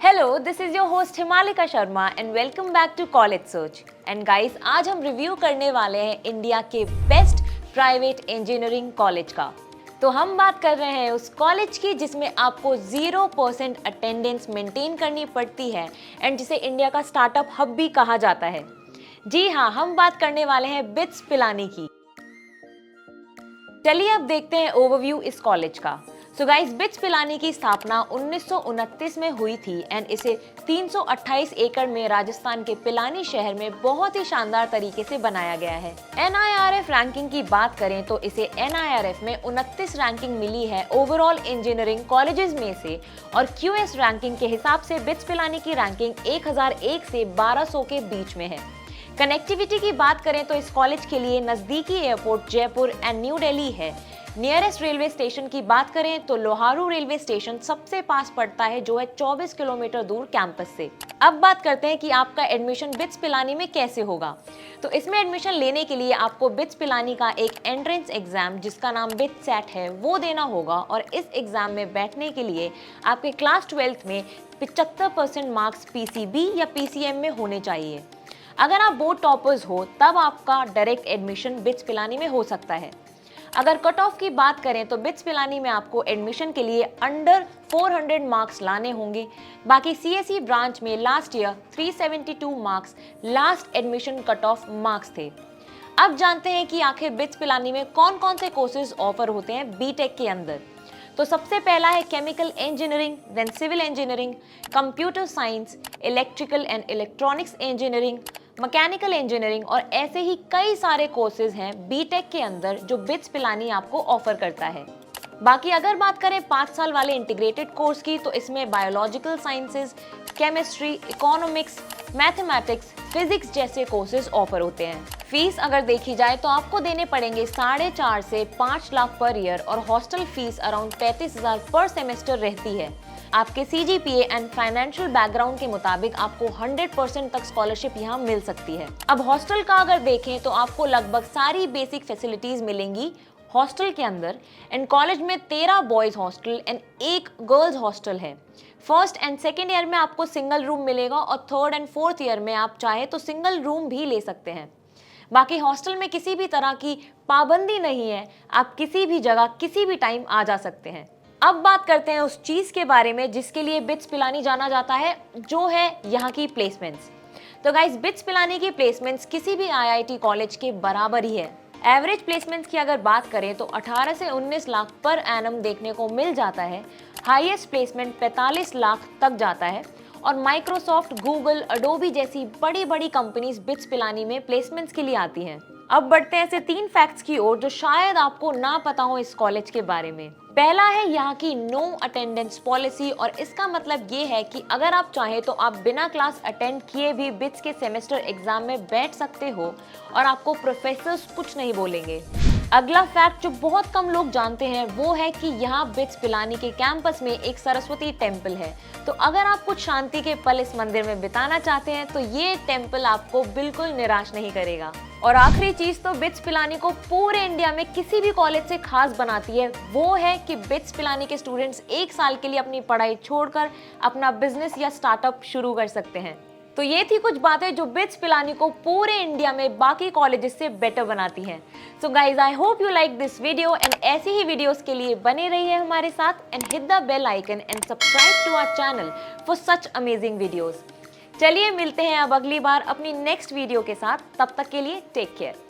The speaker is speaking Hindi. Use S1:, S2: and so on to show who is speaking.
S1: Hello, this is your host Himalika Sharma and welcome back to college search. And guys, आज हम रिव्यू करने वाले हैं इंडिया के बेस्ट प्राइवेट इंजीनियरिंग कॉलेज का। तो हम बात कर रहे हैं उस कॉलेज की जिसमें आपको 0% अटेंडेंस मेंटेन करनी पड़ती है एंड जिसे इंडिया का स्टार्टअप हब भी कहा जाता है। जी हाँ, हम बात करने वाले हैं बिट्स पिलानी की। चलिए अब देखते हैं ओवरव्यू इस कॉलेज का। सो गाइस, बिट्स पिलानी की स्थापना 1929 में हुई थी एंड इसे 328 एकड़ में राजस्थान के पिलानी शहर में बहुत ही शानदार तरीके से बनाया गया है। NIRF रैंकिंग की बात करें तो इसे NIRF में 29 रैंकिंग मिली है ओवरऑल इंजीनियरिंग कॉलेजेस में से, और QS रैंकिंग के हिसाब से बिट्स पिलानी की रैंकिंग 1001 से 1200 के बीच में है। कनेक्टिविटी की बात करें तो इस कॉलेज के लिए नजदीकी एयरपोर्ट जयपुर एंड न्यू दिल्ली है। नियरेस्ट रेलवे स्टेशन की बात करें तो लोहारू रेलवे स्टेशन सबसे पास पड़ता है, जो है 24 किलोमीटर दूर कैंपस से। अब बात करते हैं कि आपका एडमिशन बिट्स पिलानी में कैसे होगा। तो इसमें एडमिशन लेने के लिए आपको बिट्स पिलानी का एक एंट्रेंस एग्जाम जिसका नाम बिट्स सेट है वो देना होगा, और इस एग्जाम में बैठने के लिए आपके क्लास 12th में 75% मार्क्स PCB या PCM में होने चाहिए। अगर आप बोर्ड टॉपर्स हो तब आपका डायरेक्ट एडमिशन बिट्स पिलानी में हो सकता है। अगर कट ऑफ की बात करें तो बिट्स पिलानी में आपको एडमिशन के लिए अंडर 400 मार्क्स लाने होंगे। बाकी CSE ब्रांच में last year 372 marks last admission cut off marks थे। अब जानते हैं कि आखिर बिट्स पिलानी में कौन कौन से कोर्सेज ऑफर होते हैं बीटेक के अंदर। तो सबसे पहला है chemical engineering, then civil engineering, computer science, electrical and electronics engineering, mechanical engineering, और ऐसे ही कई सारे कोर्सेज हैं बीटेक के अंदर जो बिट्स पिलानी आपको ऑफर करता है। बाकी अगर बात करें 5 साल वाले इंटीग्रेटेड कोर्स की तो इसमें biological sciences, chemistry, economics, mathematics, physics जैसे कोर्सेज ऑफर होते हैं। फीस अगर देखी जाए तो आपको देने पड़ेंगे 4.5 से 5 लाख पर ईयर, और हॉस्टल फीस अराउंड 35,000 पर सेमेस्टर रहती है। आपके CGPA एंड फाइनेंशियल बैकग्राउंड के मुताबिक आपको 100% तक स्कॉलरशिप यहाँ मिल सकती है। अब हॉस्टल का अगर देखें तो आपको लगभग सारी बेसिक फैसिलिटीज मिलेंगी हॉस्टल के अंदर। एंड कॉलेज में 13 boys hostel and 1 girls hostel है। फर्स्ट एंड सेकेंड ईयर में आपको सिंगल रूम मिलेगा, और थर्ड एंड फोर्थ ईयर में आप चाहे तो सिंगल रूम भी ले सकते हैं। बाकी हॉस्टल में किसी भी तरह की पाबंदी नहीं है, आप किसी भी जगह किसी भी टाइम आ जा सकते हैं। अब बात करते हैं उस चीज के बारे में जिसके लिए बिट्स पिलानी जाना जाता है, जो है यहाँ की प्लेसमेंट्स। तो गाइस, बिट्स पिलानी की प्लेसमेंट्स किसी भी IIT कॉलेज के बराबर ही है। एवरेज प्लेसमेंट्स की अगर बात करें तो 18 से 19 लाख पर एनम देखने को मिल जाता है। हाईएस्ट प्लेसमेंट 45 लाख तक जाता है, और माइक्रोसॉफ्ट, गूगल, अडोबी जैसी बड़ी बड़ी कंपनीज बिट्स पिलानी में प्लेसमेंट्स के लिए आती हैं। अब बढ़ते हैं ऐसे 3 फैक्ट्स की ओर जो शायद आपको ना पता हो इस कॉलेज के बारे में। पहला है यहाँ की नो अटेंडेंस पॉलिसी, और इसका मतलब ये है कि अगर आप चाहें तो आप बिना क्लास अटेंड किए भी बिट्स के सेमेस्टर एग्जाम में बैठ सकते हो, और आपको प्रोफेसर्स कुछ नहीं बोलेंगे। अगला फैक्ट जो बहुत कम लोग जानते हैं वो है कि यहाँ बिट्स पिलानी के कैंपस में एक सरस्वती टेम्पल है। तो अगर आप कुछ शांति के पल इस मंदिर में बिताना चाहते हैं तो ये टेम्पल आपको बिल्कुल निराश नहीं करेगा। और आखिरी चीज तो बिट्स पिलानी को पूरे इंडिया में किसी भी कॉलेज से खास बनाती है, वो है कि बिट्स पिलानी के स्टूडेंट्स 1 साल के लिए अपनी पढ़ाई छोड़कर अपना बिजनेस या स्टार्टअप शुरू कर सकते हैं। तो ये थी कुछ बातें जो बिट्स पिलानी को पूरे इंडिया में बाकी कॉलेजेस से बेटर बनाती हैं। So guys, I hope you like this video, and ऐसी ही वीडियोस के लिए बने रहिए हमारे साथ and hit the bell icon and subscribe to our channel for such amazing videos. चलिए मिलते हैं अब अगली बार अपनी नेक्स्ट वीडियो के साथ। तब तक के लिए टेक केयर।